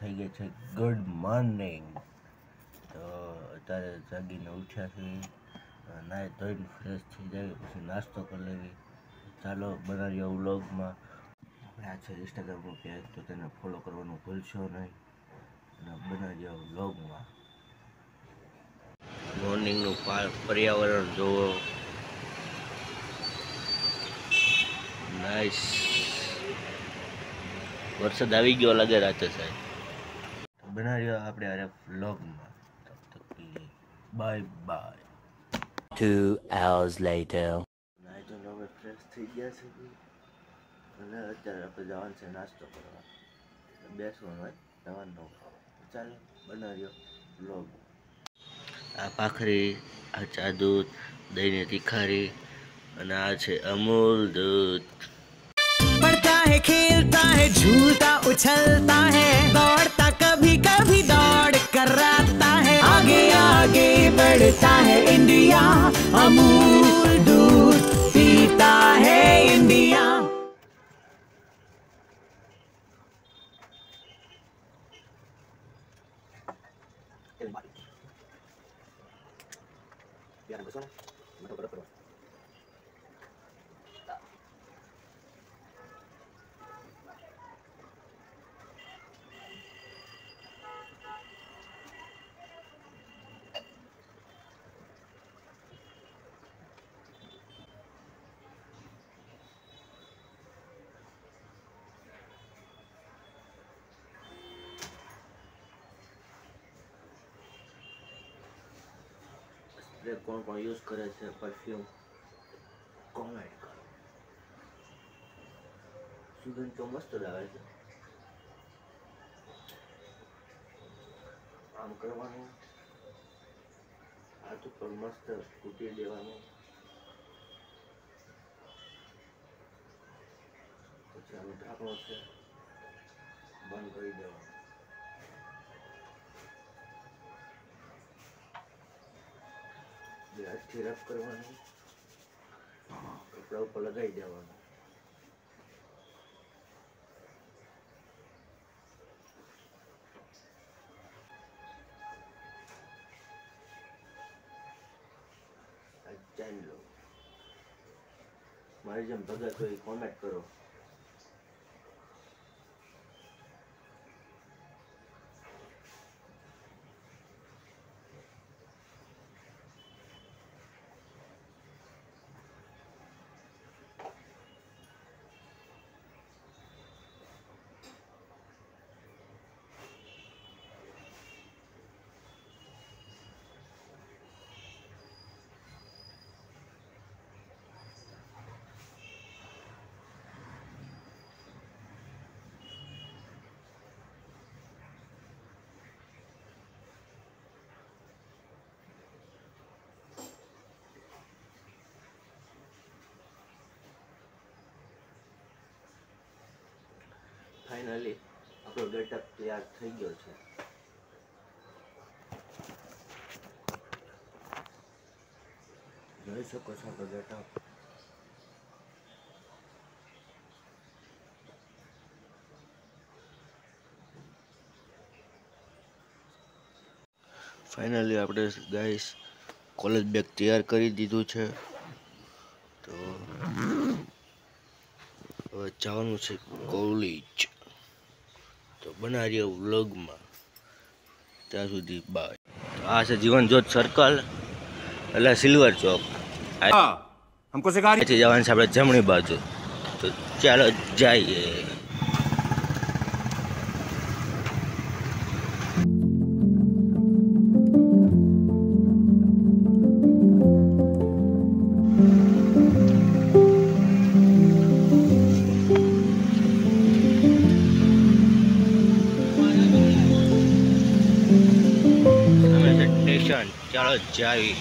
થઈ ગઈ છે ગુડ મોર્નિંગ। તો અત્યારે જાગીને ઉઠ્યા છીએ, નાહી ધોઈને ફ્રેશ થઈ જાય પછી નાસ્તો કરી લેવી। ચાલો બનાવીએ વ્લોગમાં। આપણે આ છે ઇન્સ્ટાગ્રામનું પેજ, તો તેને ફોલો કરવાનું ભૂલશો નહીં અને બનાવીએ વ્લોગમાં। મોર્નિંગનું પર્યાવરણ જોવો, નાઈસ। વરસાદ આવી ગયો લાગે રાતે સાહેબ। બનાવીએ આપણે અરે વ્લોગમાં। તબ તક કે લીએ બાય બાય। 2 hours later. નાઈ તો હવે ફ્રેશ થઈ ગયા છે અને અત્યારે આપણે જવાનું છે નાસ્તો કરવા। બેસવાનું હોય જવાનું, ચાલો બનાવીએ વ્લોગ। આ ભાખરી, આ ચા દૂધ, દહીંની તીખારી અને આ છે અમૂલ દૂધ। पढ़ता है, खेलता है, झूलता उछलता है, दौड़ता कभी कभी दौड़ कराता है, आगे आगे बढ़ता है इंडिया, अमूल दूध पीता है इंडिया। કોણ કોણ યુઝ કરે છે પરફ્યુમ, કોમેન્ટ કરો। સુગંધ તો મસ્ત લાગે છે। આમ કરવાનું, હાથ ઉપર મસ્ત કૂટી દેવાનું, પછી આનું ઢાંકણું છે બંધ કરી દેવાનું। હાથથી રફ કરવાનું, કપડા ઉપર લગાવી દેવાનું। જાણી લો, મારી જેમ ભગત હોય કોમેન્ટ કરો। ફાઇનલી આપણો ગેટઅપ તૈયાર થઈ ગયો છે। જોઈ શકો છો આપણો ગેટઅપ। ફાઇનલી આપણે ગાઈસ કોલેજ બેગ તૈયાર કરી દીધું છે। તો હવે જવાનું છે કોલેજ। તો બનાવીએ વ્લોગમાં, ત્યાં સુધી બાય। આ છે જીવન જ્યોત સર્કલ એટલે સિલ્વર ચોક। हमको सिखा અહીંથી જવાનું છે આપણે જમણી બાજુ। તો ચાલો જઈએ। સ્ટેશન, ચાલો જઈએ।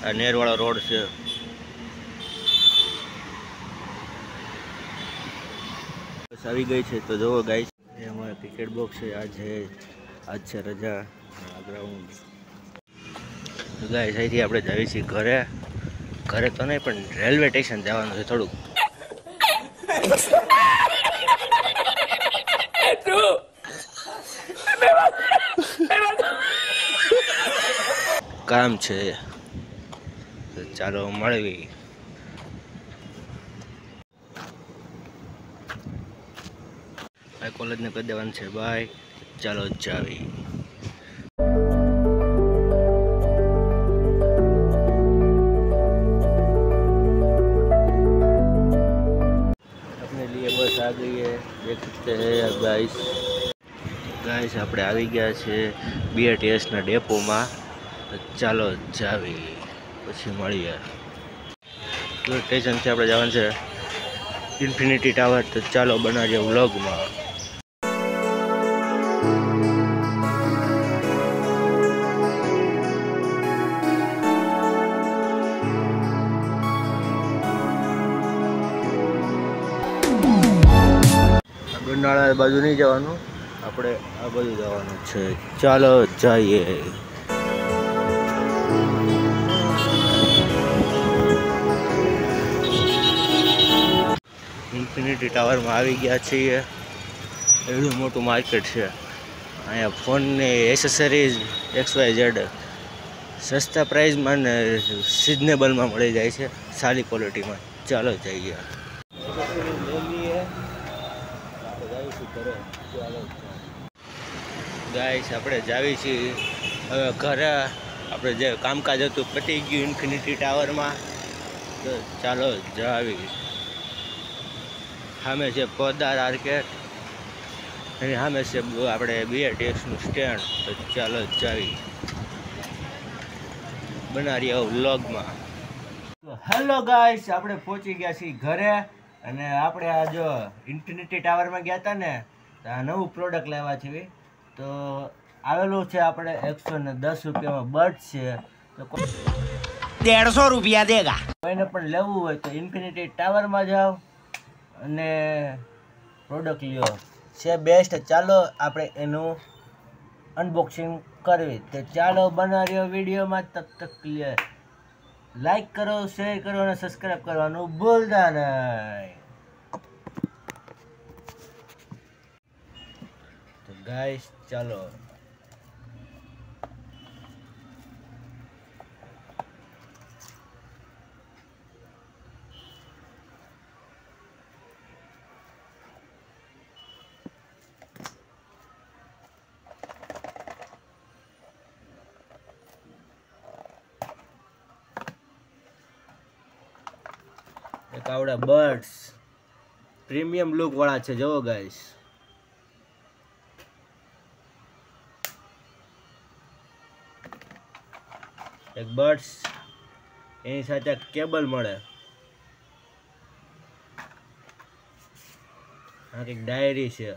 આ નેરવાળો રોડ છે। બસ આવી ગઈ છે। તો જુઓ ગાઈસ, એ અમારા ક્રિકેટ બોક્સ છે। આ છે આજ છે રજા ગ્રાઉન્ડ. ગાઈસ અહીંથી આપણે જઈએ છીએ ઘરે. ઘરે તો નહીં પણ રેલવે સ્ટેશન જવાનું છે થોડુંક. કામ છે તો ચાલો મળવી. આ કોલેજને કરી દેવાનું છે બાય. ચાલો જાવી. अपने लिए बस आ गई है, देख सकते हैं गाइस. ગાઈસ આપણે આવી ગયા છે બીઆરટીએસના ડેપોમાં. ચાલો જાવી પછી મળીએ. સ્ટેશનથી આપણે જવાનું છે ઇન્ફિનિટી ટાવર. તો ચાલો બનાવીએ વ્લોગમાં. ગરનાળા બાજુ નહીં જવાનું, આપણે આ બાજુ જવાનું છે. ચાલો જઈએ. ઇન્ફિનિટી ટાવરમાં આવી ગયા છીએ. એવડું મોટું માર્કેટ છે. અહીંયા ફોનની એસેસરીઝ XYZ સસ્તા પ્રાઇઝમાં ને સિઝનેબલમાં મળી જાય છે, સારી ક્વોલિટીમાં. ચાલો જઈએ. ગાઈસ આપણે જાવી છીએ હવે ઘરે. આપણે જે કામકાજ હતું પતી ગયું ઇન્ફિનિટી ટાવરમાં. તો ચાલો જાવી. સામે છે પોદાર આર્કેટ, એની સામે છે આપણે બીઆરટીએસનું સ્ટેન્ડ. તો ચાલો જાવી. બનાવી આવું વ્લોગમાં. હેલો ગાઈસ, આપણે પહોંચી ગયા છીએ ઘરે. અને આપણે આ જો ઇન્ફિનિટી ટાવરમાં ગયા હતા ને, તો આ નવું પ્રોડક્ટ લેવા છે. તો આવેલું છે આપણે 110 રૂપિયામાં બર્ડ્સ છે. તો 150 रुपया देगा. કોઈને પણ લેવું હોય તો ઇન્ફિનિટી ટાવરમાં જાઓ અને પ્રોડક્ટ લ્યો, છે બેસ્ટ. ચાલો આપણે એનું અનબોક્સિંગ કરવી. તો ચાલો બનાવ્યો વિડીયોમાં. તબ તક લે લાઈક કરો, શેર કરો અને સબસ્ક્રાઈબ કરવાનું ભૂલતા નહીં. તો ગાઈસ ચાલો. એક આવડા બર્ડ્સ પ્રીમિયમ લુક વાળા છે, જોવો ગાઈસ. એક બર્ડ્સ, એની સાથે કેબલ મળે. આ એક ડાયરી છે.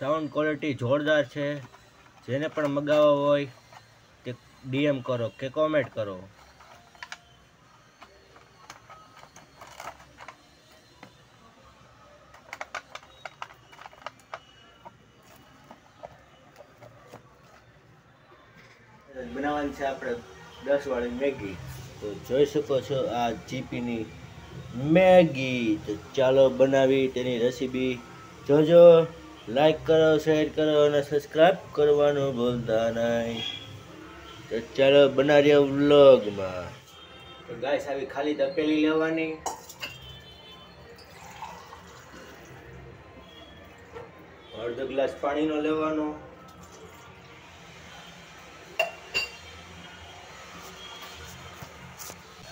સાઉન્ડ ક્વોલિટી જોરદાર છે. જેને પણ મગાવવા હોય તે DM કરો કે કોમેન્ટ કરો. બનાવવાની છે આપણે 10 વાળી મેગી. તો જોઈ શકો છો આ જીપીની મેગી. તો ચાલો બનાવી તેની રેસીપી જોજો. લાઈક કરો, શેર કરો અને સબસ્ક્રાઈબ કરવાનું ભૂલતા નહીં. તો ચાલો બનાવીએ વ્લોગમાં. તો ગાઈસ આવી ખાલી તપેલી લેવાની. અડધો ગ્લાસ પાણીનો લેવાનો.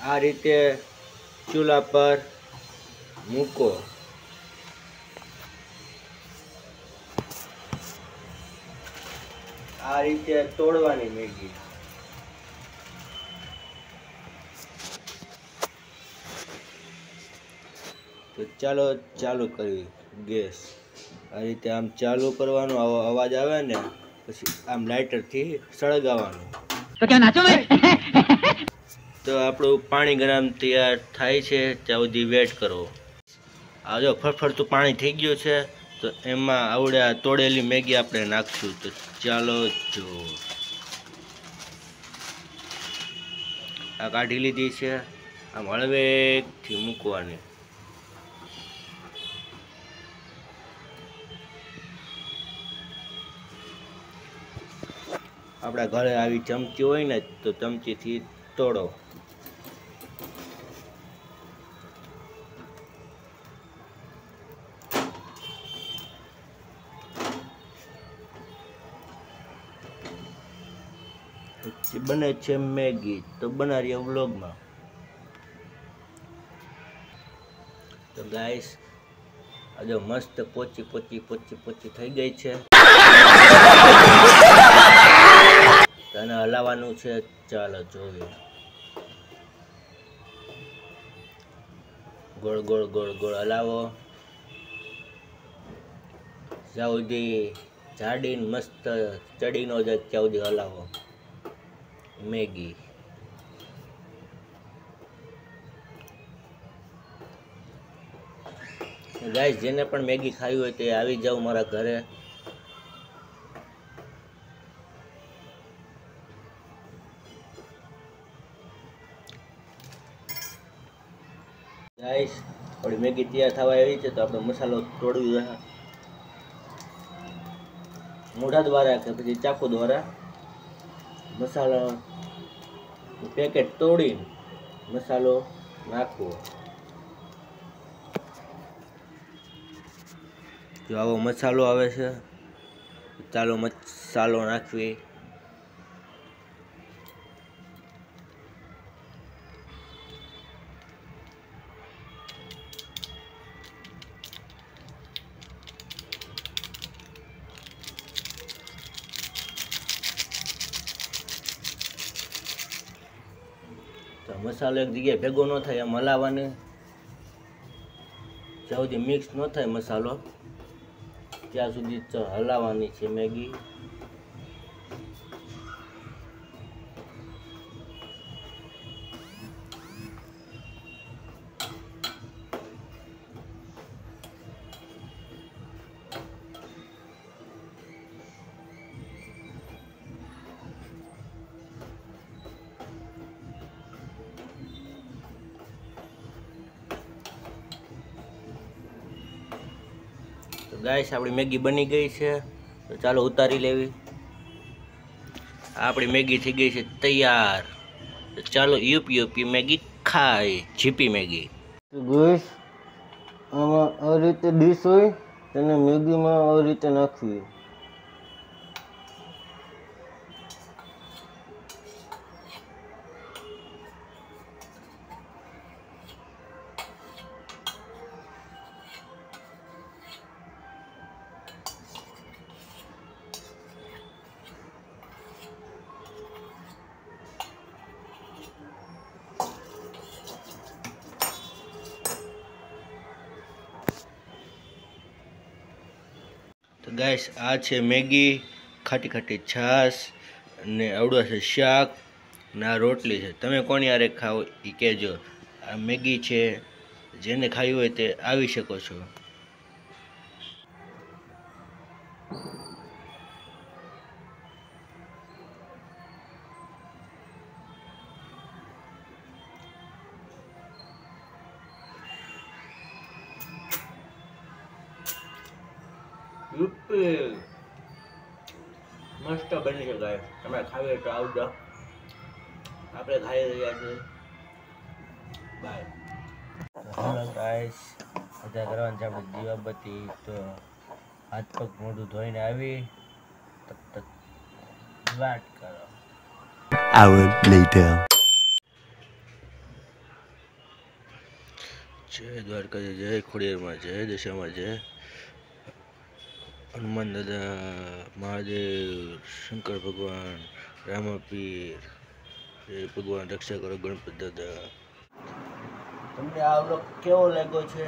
આ રીતે ચૂલા પર મૂકો. આ રીતે તોડવાની મેગી. તો ચાલો ચાલુ કરી ગેસ. આ રીતે આમ ચાલુ કરવાનું. આવો અવાજ આવે ને પછી આમ લાઇટરથી સળગાવવાનું. तो क्या नाचो मैं? તો આપણું પાણી ગરમ તૈયાર થાય છે ત્યાં સુધી વેટ કરો. આ જો ફરફરતું પાણી થઈ ગયું છે, તો એમાં આવડે આ તોડેલી મેગી આપણે નાખશું. તો ચાલો જો આ કાઢી લીધી છે, આમ હળવેકથી મૂકવાની. આપણા ઘરે આવી ચમચી હોય ને તો ચમચીથી તોડો. બને છે મેગી, તો બનાવીએ વ્લોગમાં. તો ગાઈસ આજે મસ્ત પોચી થઈ ગઈ છે. તને હલાવવાનું છે, ચાલો જોઈએ. ગોળ ગોળ હલાવો જ્યાં સુધી જાડીને મસ્ત ચડી ન જાય ત્યાં સુધી હલાવો મેગી. ગાઈસ જેને પણ મેગી ખાવી હોય તે આવી જાવ મારા ઘરે. ગાઈસ આપણી મેગી તૈયાર થવા આવી છે, તો આપણે મસાલો તોડવી જોઈએ. મોઢા દ્વારા કે પછી ચાકુ દ્વારા મસાલો પેકેટ તોડીને મસાલો નાખવો. જો આવો મસાલો આવે છે, ચાલો મસાલો નાખવી. મસાલો એક જગ્યાએ ભેગો ન થાય એમ હલાવવાની. જ્યાં સુધી મિક્સ ન થાય મસાલો ત્યાં સુધી હલાવવાની છે મેગી. તો ગાઈસ આપણી મેગી બની ગઈ છે, તો ચાલો ઉતારી લેવી. આપણી મેગી થઈ ગઈ છે તૈયાર. તો ચાલો યુપી મેગી ખાઈ, જીપી મેગી. ગાઈસ આમાં આ રીતે ડીશ હોય, તેને મેગીમાં આ રીતે નાખવી. તો ગાઈસ આ છે મેગી, ખાટી છાશ અને આવડો છે શાક અને આ રોટલી છે. તમે કોની હારે ખાઓ એ કહેજો. આ મેગી છે, જેને ખાવી હોય તે આવી શકો છો. મસ્ત બની છે ગાઈસ, તમે ખાવી તો આવજો. આપણે ખાઈ રહ્યા છીએ. બાય. હેલો ગાઈસ, મજા કરવાની છે આપણે દીવાબત્તી. તો હાથ પગ મોઢું ધોઈને આવી તબ વાત કરો. Hour later. જય દ્વારકા, જય ખોડિયારમાં, જય દશામાં, જય હનુમાન દાદા, મહાદેવ, શંકર ભગવાન, રામાપીર, જય ભગવાન રક્ષા કરો, ગણપત દાદા. તમને આ વ્લોગ કેવો લાગ્યો છે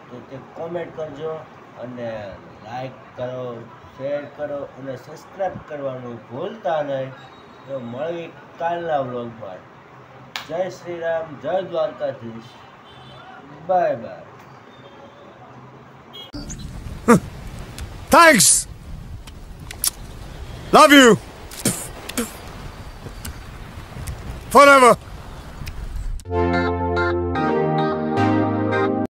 તો તે કોમેન્ટ કરજો, અને લાઈક કરો, શેર કરો અને સબસ્ક્રાઈબ કરવાનું ભૂલતા નહીં. તો મળવી કાલના વ્લોગમાં. જય શ્રી રામ, જય Dwarkadhish, bye bye. Thanks. Love you. Forever.